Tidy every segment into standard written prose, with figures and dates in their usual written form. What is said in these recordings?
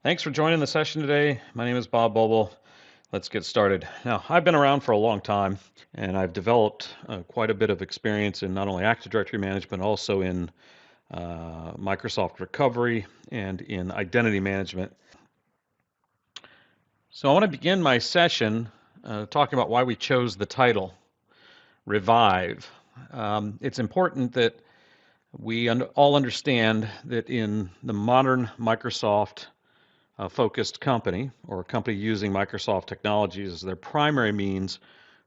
Thanks for joining the session today. My name is Bob Boble. Let's get started. Now, I've been around for a long time, and I've developed quite a bit of experience in not only Active Directory management, also in Microsoft recovery and in identity management. So I want to begin my session talking about why we chose the title, Revive. It's important that we all understand that in the modern Microsoft focused company or a company using Microsoft technologies as their primary means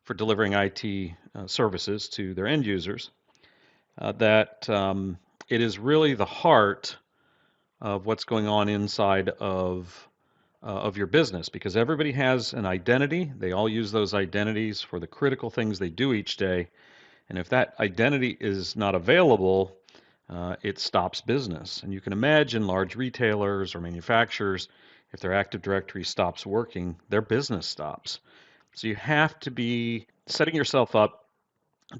for delivering IT services to their end users, that it is really the heart of what's going on inside of your business, because everybody has an identity. They all use those identities for the critical things they do each day. And if that identity is not available, it stops business. And you can imagine large retailers or manufacturers, if their Active Directory stops working, their business stops. So you have to be setting yourself up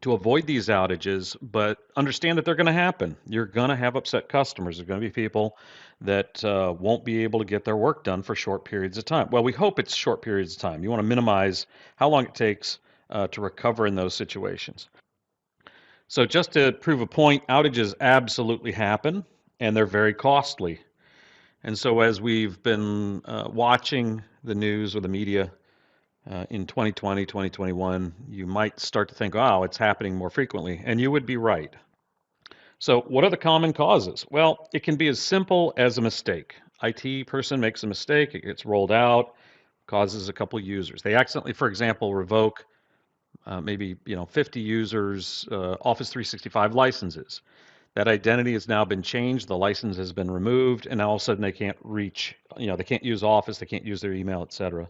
to avoid these outages, but understand that they're going to happen. You're going to have upset customers. There's going to be people that won't be able to get their work done for short periods of time. Well, we hope it's short periods of time. You want to minimize how long it takes to recover in those situations. So just to prove a point, outages absolutely happen, and they're very costly. And so as we've been watching the news or the media in 2020, 2021, you might start to think, wow, it's happening more frequently, and you would be right. So what are the common causes? Well, it can be as simple as a mistake. IT person makes a mistake, it gets rolled out, causes a couple users. They accidentally, for example, revoke maybe 50 users Office 365 licenses. That identity has now been changed, the license has been removed, and now all of a sudden they can't reach, they can't use Office, they can't use their email, etc.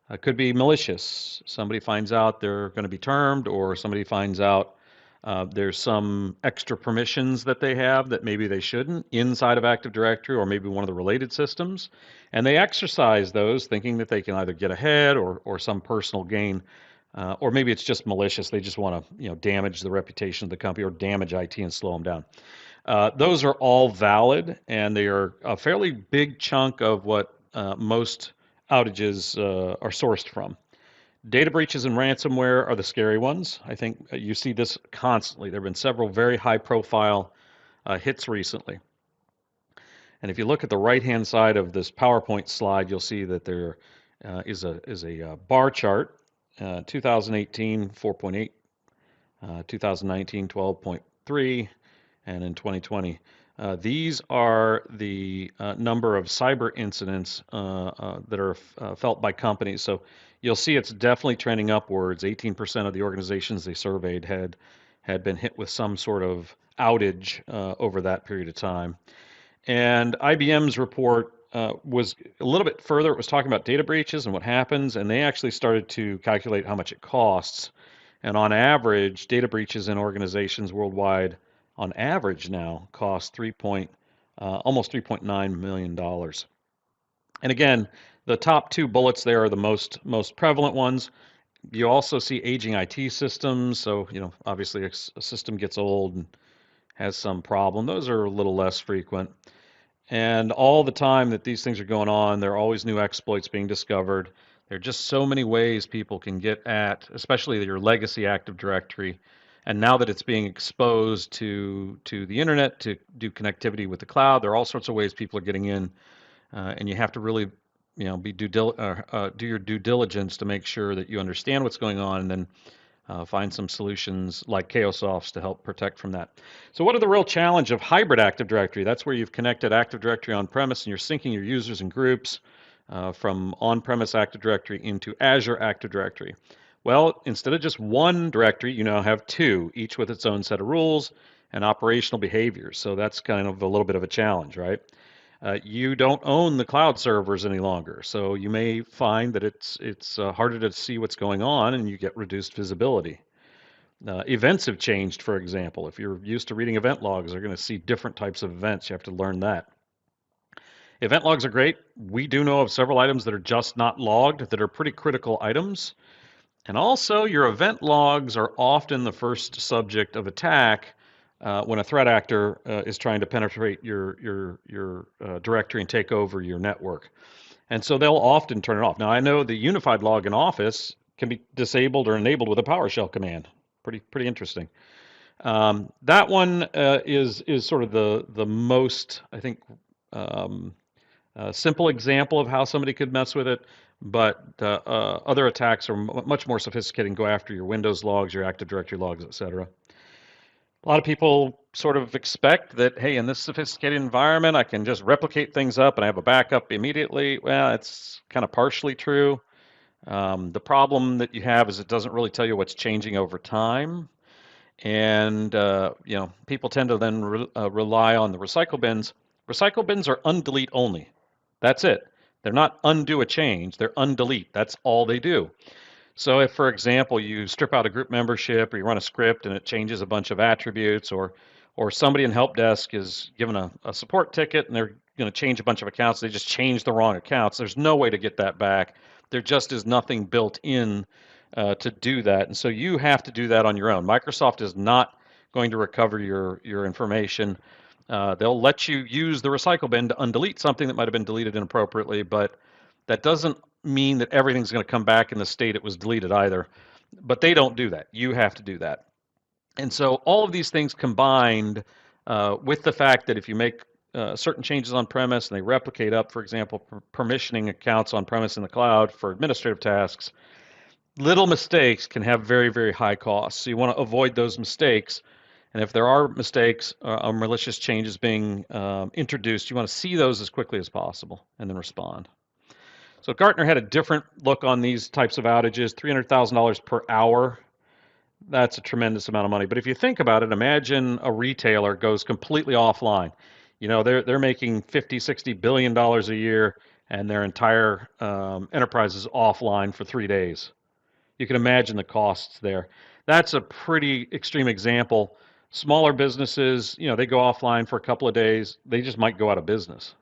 It could be malicious. Somebody finds out they're going to be termed, or somebody finds out there's some extra permissions that they have that maybe they shouldn't inside of Active Directory or maybe one of the related systems, and they exercise those thinking that they can either get ahead or some personal gain. Or maybe it's just malicious. They just want to, damage the reputation of the company or damage IT and slow them down. Those are all valid, and they are a fairly big chunk of what most outages are sourced from. Data breaches and ransomware are the scary ones. I think you see this constantly. There have been several very high-profile hits recently. And if you look at the right-hand side of this PowerPoint slide, you'll see that there is a bar chart. 2018, 4.8, 2019, 12.3, and in 2020. These are the number of cyber incidents that are felt by companies. So you'll see it's definitely trending upwards. 18% of the organizations they surveyed had been hit with some sort of outage over that period of time. And IBM's report was a little bit further. It was talking about data breaches and what happens, and they actually started to calculate how much it costs. And on average, data breaches in organizations worldwide, on average now, cost almost $3.9 million. And again, the top two bullets there are the most prevalent ones. You also see aging IT systems. So, obviously a system gets old and has some problem. Those are a little less frequent. And all the time that these things are going on, there are always new exploits being discovered. There are just so many ways people can get at, especially your legacy Active Directory. And now that it's being exposed to the internet to do connectivity with the cloud, there are all sorts of ways people are getting in. And you have to really, do your due diligence to make sure that you understand what's going on, and then find some solutions like Cayosoft's to help protect from that. So what are the real challenge of hybrid Active Directory? That's where you've connected Active Directory on-premise and you're syncing your users and groups from on-premise Active Directory into Azure Active Directory. Well, instead of just one directory, you now have two, each with its own set of rules and operational behaviors. So that's kind of a little bit of a challenge, right? You don't own the cloud servers any longer, so you may find that it's harder to see what's going on, and you get reduced visibility. Events have changed, for example. If you're used to reading event logs, you're going to see different types of events. You have to learn that. Event logs are great. We do know of several items that are just not logged that are pretty critical items. And also, your event logs are often the first subject of attack when a threat actor is trying to penetrate your directory and take over your network. And so they'll often turn it off. Now I know the unified log in Office can be disabled or enabled with a PowerShell command. Pretty interesting. That one is sort of the most, I think, simple example of how somebody could mess with it. But other attacks are much more sophisticated and go after your Windows logs, your Active Directory logs, etc. A lot of people sort of expect that, hey, in this sophisticated environment, I can just replicate things up and I have a backup immediately. Well, it's kind of partially true. The problem that you have is it doesn't really tell you what's changing over time. And people tend to then rely on the recycle bins. Recycle bins are undelete only. That's it. They're not undo a change. They're undelete. That's all they do. So if, for example, you strip out a group membership or you run a script and it changes a bunch of attributes, or somebody in help desk is given a support ticket and they're going to change a bunch of accounts, they just change the wrong accounts, there's no way to get that back. There just is nothing built in to do that. And so you have to do that on your own. Microsoft is not going to recover your information. They'll let you use the recycle bin to undelete something that might have been deleted inappropriately, but that doesn't mean that everything's going to come back in the state it was deleted either. But they don't do that. You have to do that. And so all of these things combined with the fact that if you make certain changes on premise and they replicate up, for example, permissioning accounts on premise in the cloud for administrative tasks, little mistakes can have very, very high costs. So you want to avoid those mistakes. And if there are mistakes or malicious changes being introduced, you want to see those as quickly as possible and then respond. So Gartner had a different look on these types of outages, $300,000 per hour. That's a tremendous amount of money. But if you think about it, imagine a retailer goes completely offline. They're making $50-60 billion a year, and their entire enterprise is offline for 3 days. You can imagine the costs there. That's a pretty extreme example. Smaller businesses, they go offline for a couple of days. They just might go out of business.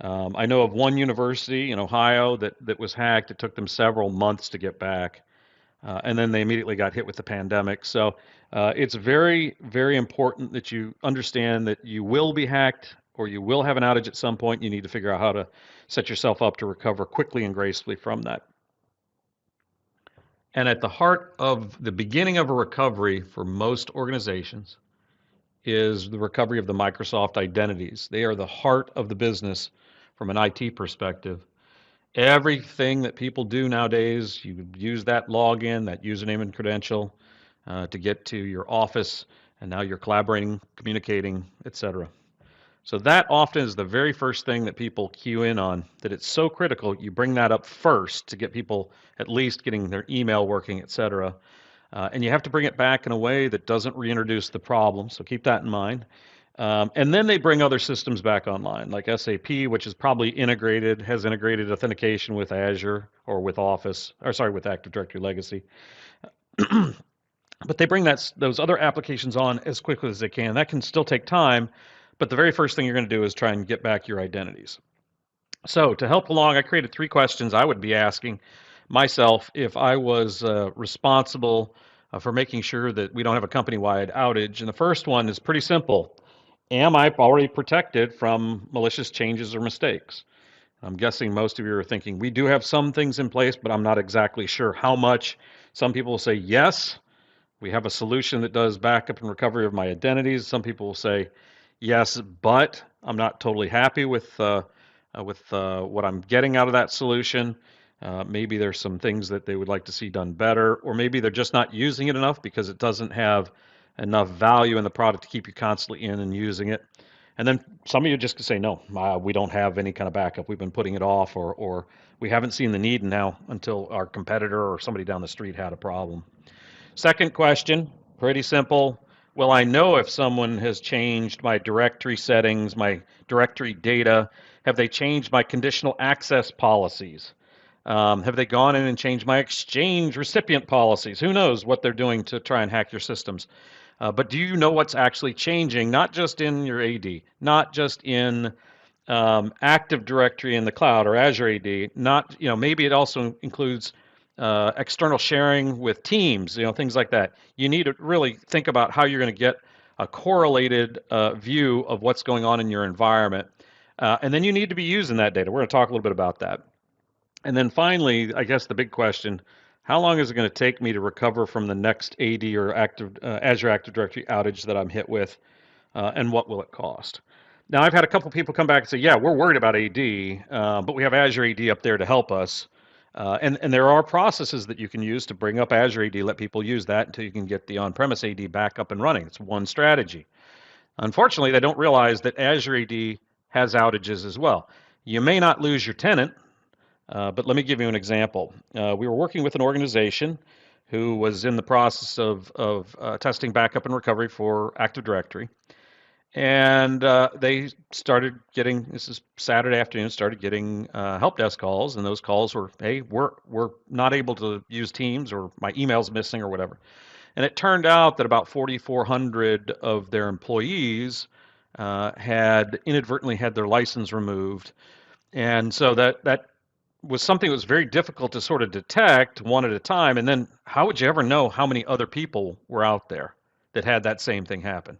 I know of one university in Ohio that was hacked. It took them several months to get back. And then they immediately got hit with the pandemic. So it's very, very important that you understand that you will be hacked or you will have an outage at some point. You need to figure out how to set yourself up to recover quickly and gracefully from that. And at the heart of the beginning of a recovery for most organizations is the recovery of the Microsoft identities. They are the heart of the business from an IT perspective. Everything that people do nowadays, you use that login, that username and credential to get to your office, and now you're collaborating, communicating, etc. So that often is the very first thing that people cue in on, that it's so critical you bring that up first to get people at least getting their email working, etc. And you have to bring it back in a way that doesn't reintroduce the problem, so keep that in mind. And then they bring other systems back online, like SAP, which is probably has integrated authentication with Azure or with with Active Directory Legacy. But they bring those other applications on as quickly as they can. That can still take time, but the very first thing you're going to do is try and get back your identities. So to help along, I created 3 questions I would be asking myself if I was responsible for making sure that we don't have a company-wide outage. And the first one is pretty simple. Am I already protected from malicious changes or mistakes? I'm guessing most of you are thinking, we do have some things in place, but I'm not exactly sure how much. Some people will say, yes, we have a solution that does backup and recovery of my identities. Some people will say, yes, but I'm not totally happy with what I'm getting out of that solution. Maybe there's some things that they would like to see done better, or maybe they're just not using it enough because it doesn't have enough value in the product to keep you constantly in and using it. And then some of you just say, no, we don't have any kind of backup. We've been putting it off, or we haven't seen the need now until our competitor or somebody down the street had a problem. Second question, pretty simple. Will I know if someone has changed my directory settings, my directory data? Have they changed my conditional access policies? Have they gone in and changed my exchange recipient policies? Who knows what they're doing to try and hack your systems? But do you know what's actually changing, not just in your AD, not just in Active Directory in the cloud or Azure AD, maybe it also includes external sharing with Teams, things like that. You need to really think about how you're going to get a correlated view of what's going on in your environment. And then you need to be using that data. We're going to talk a little bit about that. And then finally, I guess the big question, how long is it going to take me to recover from the next AD or Azure Active Directory outage that I'm hit with, and what will it cost? Now, I've had a couple people come back and say, yeah, we're worried about AD, but we have Azure AD up there to help us. And there are processes that you can use to bring up Azure AD, let people use that until you can get the on-premise AD back up and running. It's one strategy. Unfortunately, they don't realize that Azure AD has outages as well. You may not lose your tenant, but let me give you an example. We were working with an organization who was in the process of testing backup and recovery for Active Directory. And they started getting, this is Saturday afternoon, started getting help desk calls, and those calls were, hey, we're not able to use Teams, or my email's missing, or whatever. And it turned out that about 4,400 of their employees had inadvertently had their license removed. And so that was something that was very difficult to sort of detect one at a time. And then how would you ever know how many other people were out there that had that same thing happen?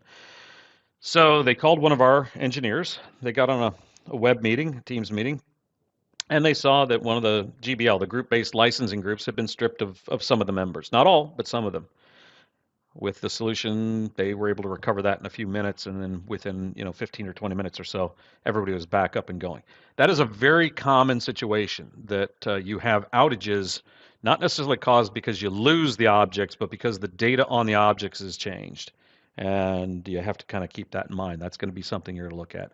So they called one of our engineers. They got on a web meeting, a Teams meeting, and they saw that one of the GBL, the group-based licensing groups, had been stripped of some of the members. Not all, but some of them. With the solution, they were able to recover that in a few minutes, and then within 15 or 20 minutes or so, everybody was back up and going. That is a very common situation, that you have outages, not necessarily caused because you lose the objects, but because the data on the objects has changed. And you have to kind of keep that in mind. That's going to be something you're going to look at.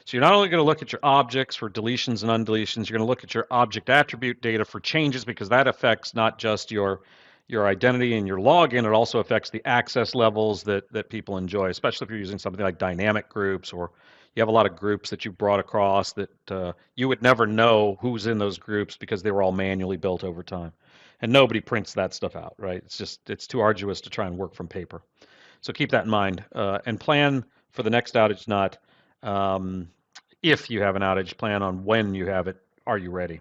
So you're not only going to look at your objects for deletions and undeletions, you're going to look at your object attribute data for changes, because that affects not just your identity and your login, it also affects the access levels that people enjoy, especially if you're using something like dynamic groups, or you have a lot of groups that you've brought across that you would never know who's in those groups because they were all manually built over time. And nobody prints that stuff out, right? It's too arduous to try and work from paper. So keep that in mind, and plan for the next outage, not if you have an outage, plan on when you have it. Are you ready?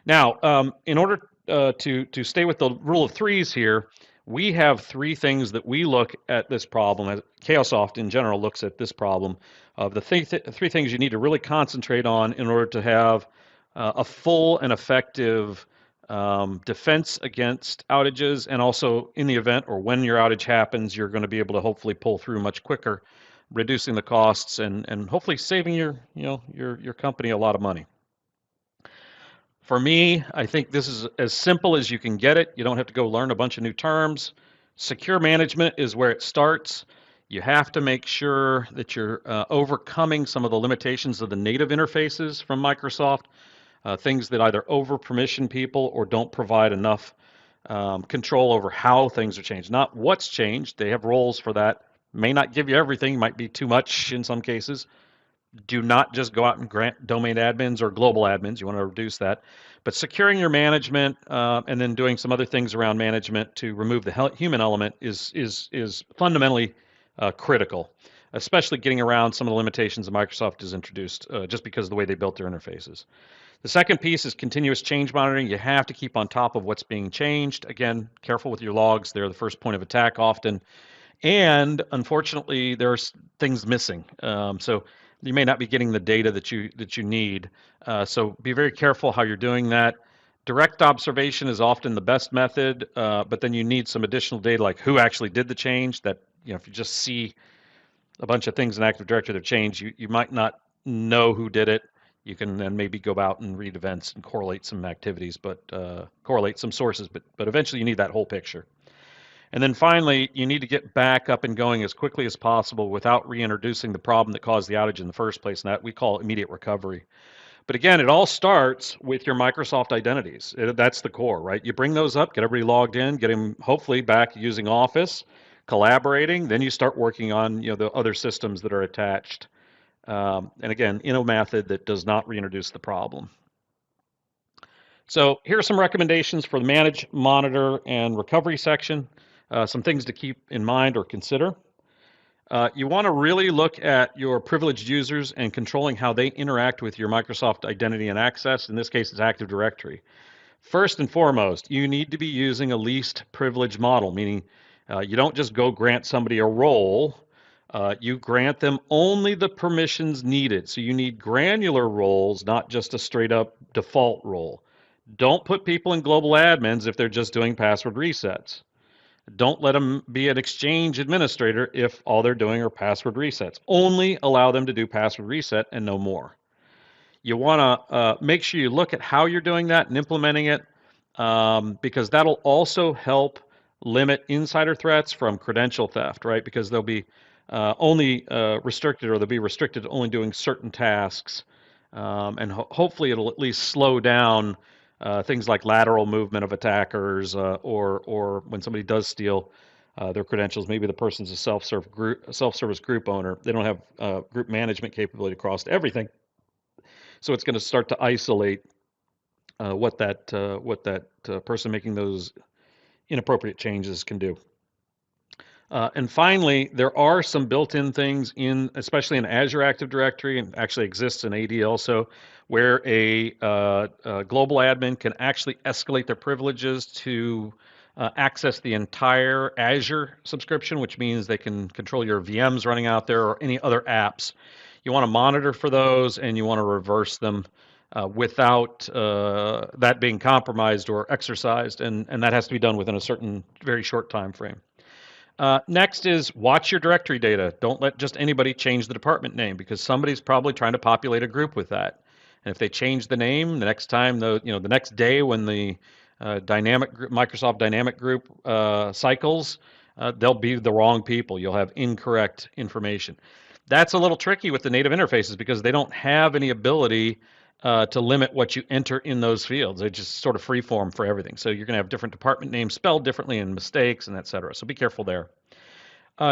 Now, in order to stay with the rule of threes here, we have three things that we look at this problem, as Cayosoft in general looks at this problem, of the three things you need to really concentrate on in order to have a full and effective defense against outages, and also in the event or when your outage happens, you're going to be able to hopefully pull through much quicker, reducing the costs and hopefully saving your company a lot of money. For me, I think this is as simple as you can get it. You don't have to go learn a bunch of new terms. Secure management is where it starts. You have to make sure that you're overcoming some of the limitations of the native interfaces from Microsoft. Things that either over-permission people or don't provide enough control over how things are changed. Not what's changed. They have roles for that. May not give you everything. Might be too much in some cases. Do not just go out and grant domain admins or global admins. You want to reduce that. But securing your management and then doing some other things around management to remove the human element is fundamentally critical, especially getting around some of the limitations that Microsoft has introduced just because of the way they built their interfaces. The second piece is continuous change monitoring. You have to keep on top of what's being changed. Again, careful with your logs. They're the first point of attack often. And unfortunately, there's things missing. So you may not be getting the data that you need. So be very careful how you're doing that. Direct observation is often the best method, but then you need some additional data, like who actually did the change. That, if you just see a bunch of things in Active Directory that change, you might not know who did it. You can then maybe go out and read events and correlate some activities, but correlate some sources, but eventually you need that whole picture. And then finally, you need to get back up and going as quickly as possible without reintroducing the problem that caused the outage in the first place, and that we call immediate recovery. But again, it all starts with your Microsoft identities. That's the core, right? You bring those up, get everybody logged in, get them hopefully back using Office, collaborating, then you start working on the other systems that are attached. And again, in a method that does not reintroduce the problem. So here are some recommendations for the manage, monitor, and recovery section. Some things to keep in mind or consider. You want to really look at your privileged users and controlling how they interact with your Microsoft identity and access. In this case, it's Active Directory. First and foremost, you need to be using a least privilege model, meaning you don't just go grant somebody a role You grant them only the permissions needed. So you need granular roles, not just a straight up default role. Don't put people in global admins if they're just doing password resets. Don't let them be an exchange administrator if all they're doing are password resets. Only allow them to do password reset and no more. You want to make sure you look at how you're doing that and implementing it, because that'll also help limit insider threats from credential theft, right? Because they'll be only restricted, or they'll be restricted to only doing certain tasks, and hopefully it'll at least slow down things like lateral movement of attackers, or when somebody does steal their credentials, maybe the person's a self-service group owner. They don't have group management capability across everything, so it's going to start to isolate what that person making those inappropriate changes can do. And finally, there are some built-in things especially in Azure Active Directory, and actually exists in AD also, where a global admin can actually escalate their privileges to access the entire Azure subscription, which means they can control your VMs running out there or any other apps. You want to monitor for those, and you want to reverse them without that being compromised or exercised, and that has to be done within a certain very short time frame. Next is watch your directory data. Don't let just anybody change the department name, because somebody's probably trying to populate a group with that. And if they change the name, the next time, the next day when the Microsoft Dynamic Group cycles, they'll be the wrong people. You'll have incorrect information. That's a little tricky with the native interfaces because they don't have any ability to limit what you enter in those fields. They just sort of freeform for everything. So you're going to have different department names spelled differently and mistakes and et cetera. So be careful there.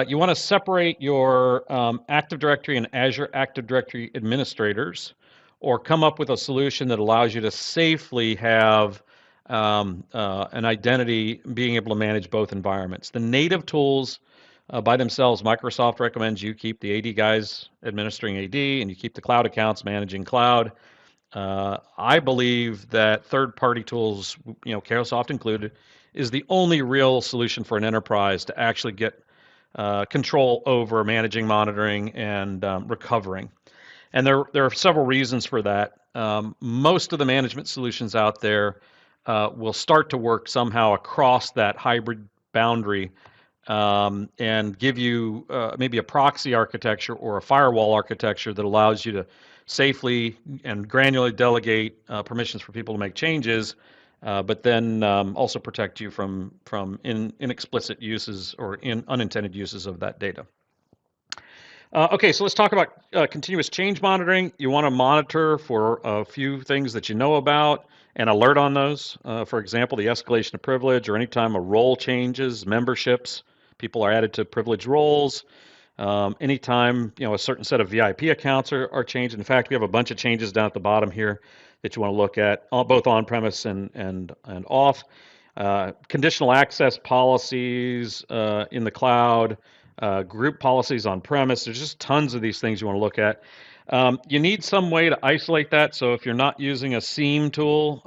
You want to separate your Active Directory and Azure Active Directory administrators, or come up with a solution that allows you to safely have an identity being able to manage both environments. The native tools by themselves, Microsoft recommends you keep the AD guys administering AD, and you keep the cloud accounts managing cloud. I believe that third-party tools, Cayosoft included, is the only real solution for an enterprise to actually get control over managing, monitoring, and recovering. And there are several reasons for that. Most of the management solutions out there will start to work somehow across that hybrid boundary, and give you maybe a proxy architecture or a firewall architecture that allows you to safely and granularly delegate permissions for people to make changes, but then also protect you from inexplicit uses or unintended uses of that data. Okay, so let's talk about continuous change monitoring. You want to monitor for a few things that you know about and alert on those. For example, the escalation of privilege, or anytime a role changes, memberships, people are added to privileged roles. Anytime a certain set of VIP accounts are changed. In fact, we have a bunch of changes down at the bottom here that you want to look at, both on-premise and off. Conditional access policies in the cloud, group policies on-premise. There's just tons of these things you want to look at. You need some way to isolate that. So if you're not using a SIEM tool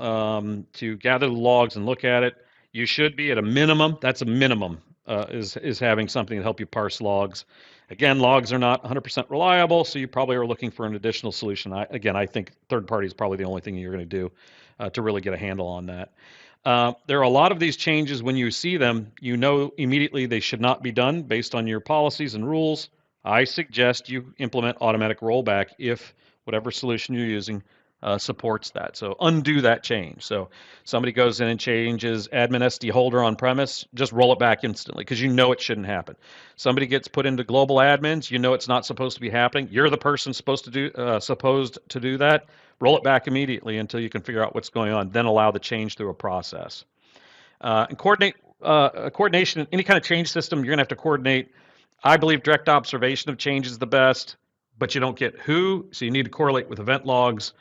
to gather the logs and look at it, you should be at a minimum. That's a minimum. Is having something to help you parse logs. Again, logs are not 100% reliable, so you probably are looking for an additional solution. I think third party is probably the only thing you're going to do to really get a handle on that. There are a lot of these changes. When you see them, you know immediately they should not be done based on your policies and rules. I suggest you implement automatic rollback if whatever solution you're using supports that. So undo that change. So somebody goes in and changes admin SD holder on premise, just roll it back instantly because you know it shouldn't happen. Somebody gets put into global admins, you know it's not supposed to be happening. You're the person supposed to do that. Roll it back immediately until you can figure out what's going on. Then allow the change through a process. And coordination, any kind of change system, you're going to have to coordinate. I believe direct observation of change is the best, but you don't get who, so you need to correlate with event logs.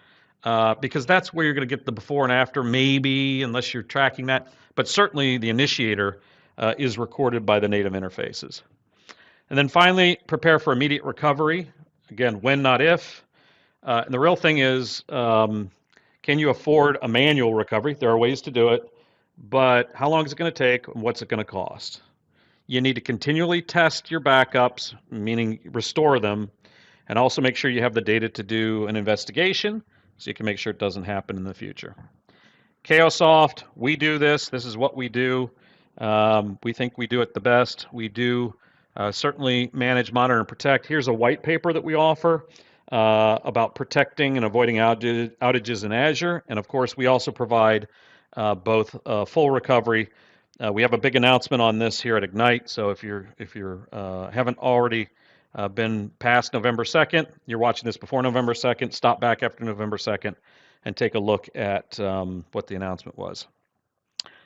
Because that's where you're going to get the before and after, maybe, unless you're tracking that. But certainly the initiator is recorded by the native interfaces. And then finally, prepare for immediate recovery. Again, when, not if. And the real thing is, can you afford a manual recovery? There are ways to do it, but how long is it going to take and what's it going to cost? You need to continually test your backups, meaning restore them, and also make sure you have the data to do an investigation so you can make sure it doesn't happen in the future. Cayosoft, we do this. This is what we do. We think we do it the best. We do certainly manage, monitor, and protect. Here's a white paper that we offer about protecting and avoiding outages in Azure. And of course, we also provide both full recovery. We have a big announcement on this here at Ignite. So if you're haven't already been past November 2nd, you're watching this before November 2nd, stop back after November 2nd and take a look at what the announcement was.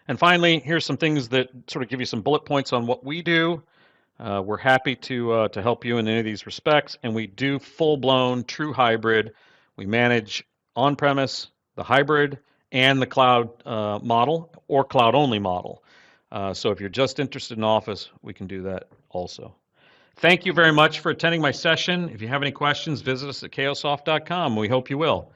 And finally, here's some things that sort of give you some bullet points on what we do. We're happy to help you in any of these respects, and we do full-blown, true hybrid. We manage on-premise, the hybrid, and the cloud model or cloud-only model. So if you're just interested in Office, we can do that also. Thank you very much for attending my session. If you have any questions, visit us at cayosoft.com. We hope you will.